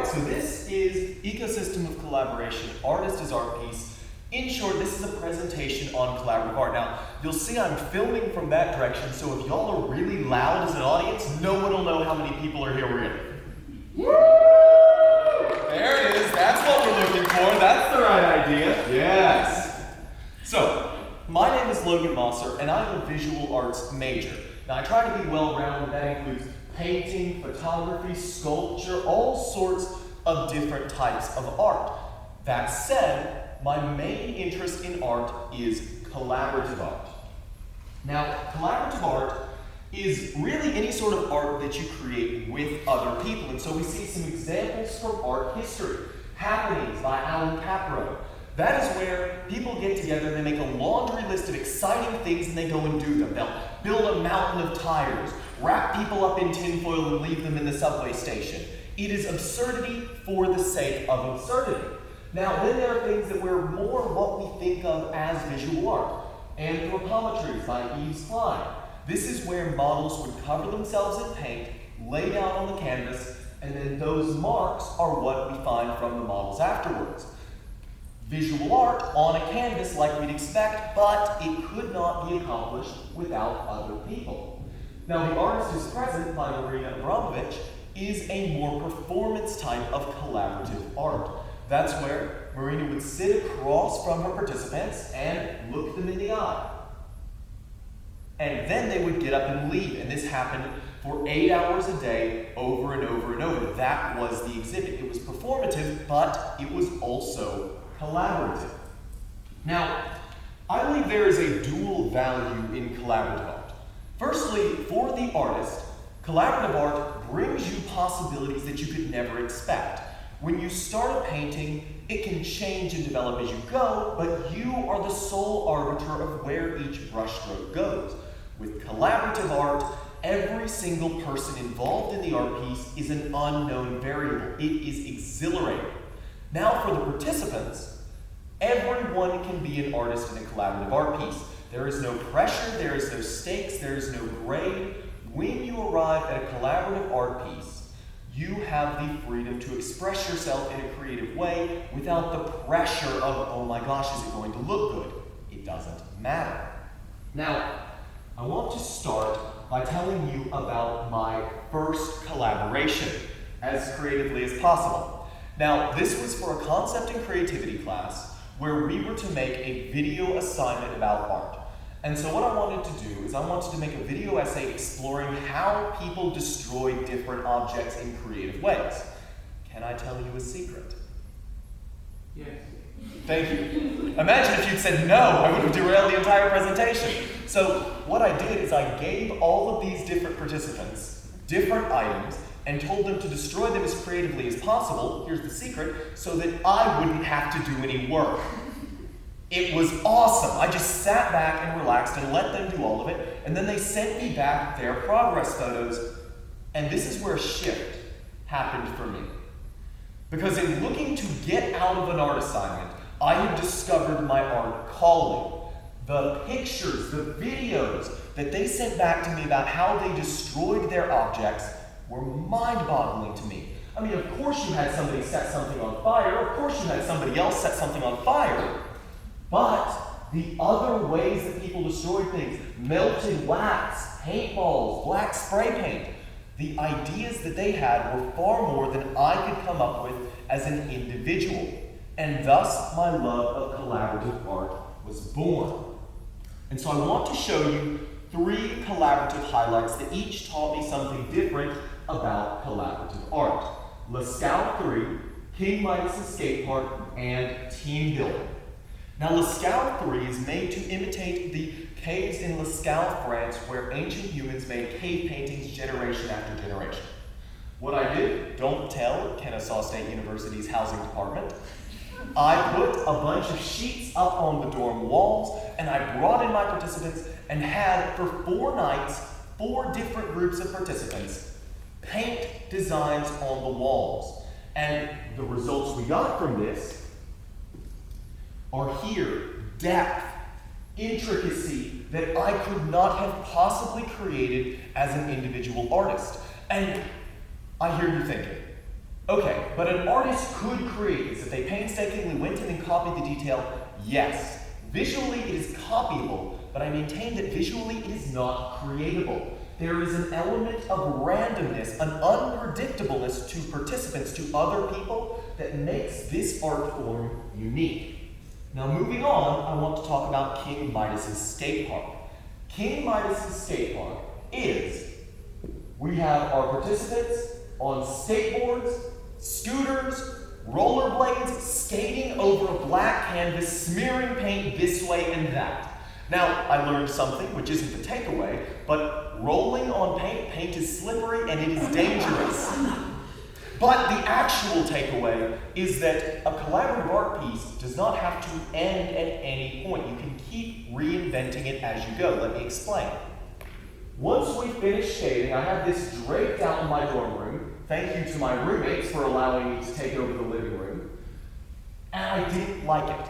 so this is Ecosystem of Collaboration, Artist is Art Piece. In short, this is a presentation on collaborative art. Now, you'll see I'm filming from that direction, so if y'all are really loud as an audience, no one will know how many people are here really. There it is, that's what we're looking for, that's the right idea. Yes. So, my name is Logan Mosser, and I'm a visual arts major. Now, I try to be well-rounded. That includes painting, photography, sculpture, all sorts of different types of art. That said, my main interest in art is collaborative art. Now, collaborative art is really any sort of art that you create with other people. And so we see some examples from art history. Happenings by Alan Capro. That is where people get together and they make a laundry list of exciting things and they go and do them. They'll build a mountain of tires, wrap people up in tinfoil and leave them in the subway station. It is absurdity for the sake of absurdity. Now, then there are things that were more what we think of as visual art. Anthropometries by Yves Klein. This is where models would cover themselves in paint, lay down on the canvas, and then those marks are what we find from the models afterwards. Visual art on a canvas like we'd expect, but it could not be accomplished without other people. Now, The Artist is Present by Marina Abramovich is a more performance type of collaborative art. That's where Marina would sit across from her participants and look them in the eye. And then they would get up and leave, and this happened for 8 hours a day, over and over and over. That was the exhibit. It was performative, but it was also collaborative. Now, I believe there is a dual value in collaborative art. Firstly, for the artist, collaborative art brings you possibilities that you could never expect. When you start a painting, it can change and develop as you go, but you are the sole arbiter of where each brushstroke goes. With collaborative art, every single person involved in the art piece is an unknown variable. It is exhilarating. Now for the participants, everyone can be an artist in a collaborative art piece. There is no pressure, there is no stakes, there is no grade. When you arrive at a collaborative art piece, you have the freedom to express yourself in a creative way without the pressure of, oh my gosh, is it going to look good? It doesn't matter. Now, I want to start by telling you about my first collaboration, as creatively as possible. Now, this was for a concept and creativity class where we were to make a video assignment about art. And so what I wanted to do is I wanted to make a video essay exploring how people destroy different objects in creative ways. Can I tell you a secret? Yes. Thank you. Imagine if you'd said no, I would have derailed the entire presentation. So what I did is I gave all of these different participants different items and told them to destroy them as creatively as possible, here's the secret, so that I wouldn't have to do any work. It was awesome. I just sat back and relaxed and let them do all of it, and then they sent me back their progress photos, and this is where a shift happened for me. Because in looking to get out of an art assignment, I had discovered my art calling. The pictures, the videos that they sent back to me about how they destroyed their objects were mind-boggling to me. I mean, of course you had somebody set something on fire, of course you had somebody else set something on fire, but the other ways that people destroyed things, melted wax, paintballs, black spray paint, the ideas that they had were far more than I could come up with as an individual. And thus, my love of collaborative art was born. And so I want to show you 3 collaborative highlights that each taught me something different about collaborative art. Lascaux 3, King Midas Escape Park, and Team Building. Now Lascaux 3 is made to imitate the caves in Lascaux, France, where ancient humans made cave paintings generation after generation. What I did, don't tell Kennesaw State University's housing department, I put a bunch of sheets up on the dorm walls, and I brought in my participants and had, for 4 nights, 4 different groups of participants paint designs on the walls. And the results we got from this are here. Depth, intricacy that I could not have possibly created as an individual artist. And I hear you thinking, Okay, but an artist could create this. If they painstakingly went in and copied the detail, yes. Visually, it is copyable, but I maintain that visually it is not creatable. There is an element of randomness, an unpredictableness to participants, to other people, that makes this art form unique. Now moving on, I want to talk about King Midas's skate park. King Midas's skate park is, we have our participants on skateboards, scooters, rollerblades, skating over a black canvas, smearing paint this way and that. Now, I learned something, which isn't the takeaway, but rolling on paint, paint is slippery and it is dangerous. But the actual takeaway is that a collaborative art piece does not have to end at any point. You can keep reinventing it as you go. Let me explain. Once we finish skating, I have this draped out in my dorm room. Thank you to my roommates for allowing me to take over the living room. And I didn't like it.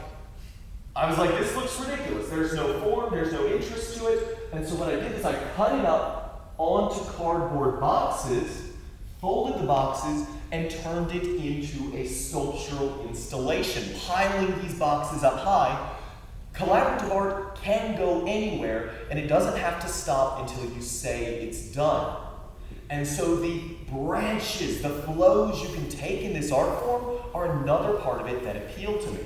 I was like, this looks ridiculous. There's no form, there's no interest to it. And so what I did is I cut it up onto cardboard boxes, folded the boxes, and turned it into a sculptural installation, piling these boxes up high. Collaborative art can go anywhere, and it doesn't have to stop until you say it's done. And so the branches, the flows you can take in this art form are another part of it that appeal to me.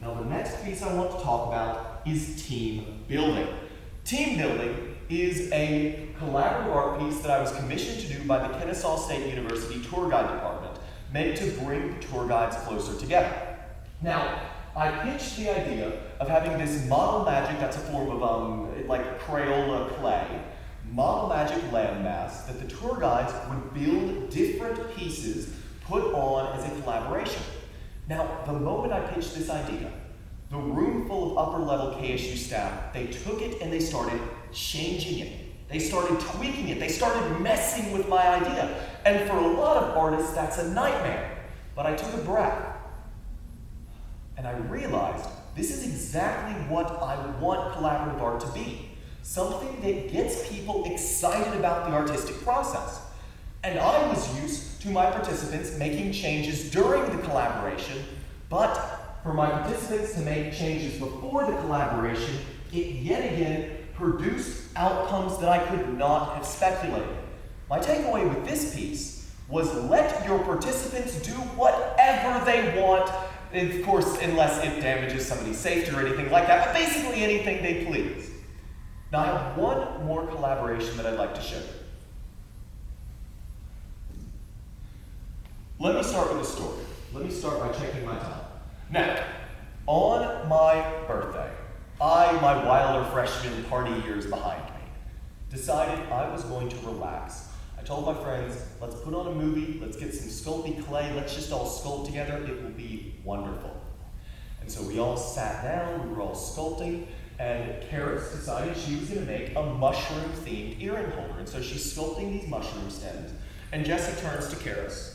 Now the next piece I want to talk about is team building. Team building is a collaborative art piece that I was commissioned to do by the Kennesaw State University Tour Guide Department, meant to bring tour guides closer together. Now, I pitched the idea of having this model magic, that's a form of like Crayola clay, model magic landmass that the tour guides would build different pieces put on as a collaboration. Now, the moment I pitched this idea, the room full of upper-level KSU staff, they took it and they started changing it. They started tweaking it. They started messing with my idea. And for a lot of artists, that's a nightmare. But I took a breath. And I realized this is exactly what I want collaborative art to be. Something that gets people excited about the artistic process. And I was used to my participants making changes during the collaboration, but for my participants to make changes before the collaboration, it yet again produced outcomes that I could not have speculated. My takeaway with this piece was let your participants do whatever they want, of course, unless it damages somebody's safety or anything like that, but basically anything they please. Now I have one more collaboration that I'd like to show you. Let me start with a story. Let me start by checking my time. Now, on my birthday, my wilder freshman party years behind me, decided I was going to relax. I told my friends, let's put on a movie, let's get some sculpty clay, let's just all sculpt together, it will be wonderful. And so we all sat down, we were all sculpting, and Karis decided she was going to make a mushroom-themed earring holder. And so she's sculpting these mushroom stems, and Jessie turns to Karis.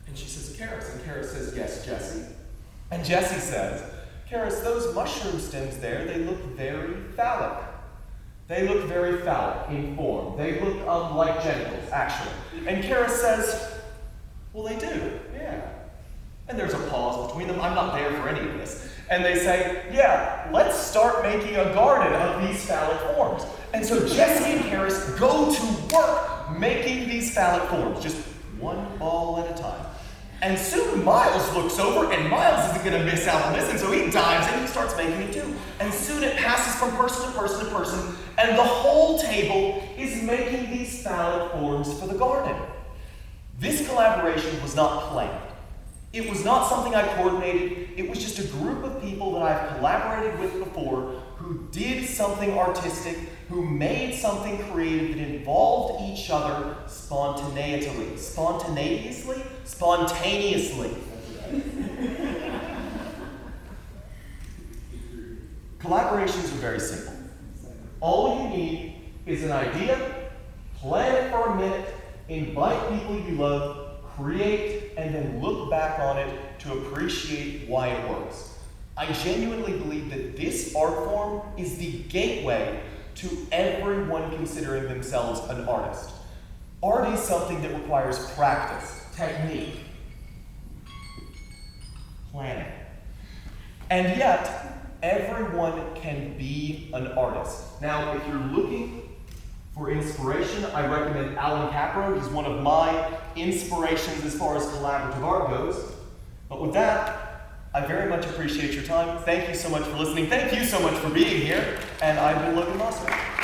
And she says, Karis. And Karis says, yes, Jessie. And Jessie says, Karis, those mushroom stems there, they look very phallic. They look very phallic in form. They look like genitals, actually. And Karis says, well, they do, yeah. And there's a pause between them. I'm not there for any of this. And they say, yeah, let's start making a garden of these phallic forms. And so Jessie and Karis go to work making these phallic forms, just one ball at a time. And soon Miles looks over, and Miles isn't going to miss out on this, and so he dives in and starts making it too. And soon it passes from person to person to person, and the whole table is making these phallic forms for the garden. This collaboration was not planned. It was not something I coordinated. It was just a group of people that I've collaborated with before who did something artistic, who made something creative that involved each other spontaneously. Collaborations are very simple. All you need is an idea, plan it for a minute, invite people you love, create, and then look back on it to appreciate why it works. I genuinely believe that this art form is the gateway to everyone considering themselves an artist. Art art is something that requires practice, technique, planning. And yet, everyone can be an artist. Now, if you're looking for inspiration, I recommend Alan Capro. He's one of my inspirations as far as collaborative art goes. But with that, I very much appreciate your time. Thank you so much for listening. Thank you so much for being here. And I've been Logan Mosser.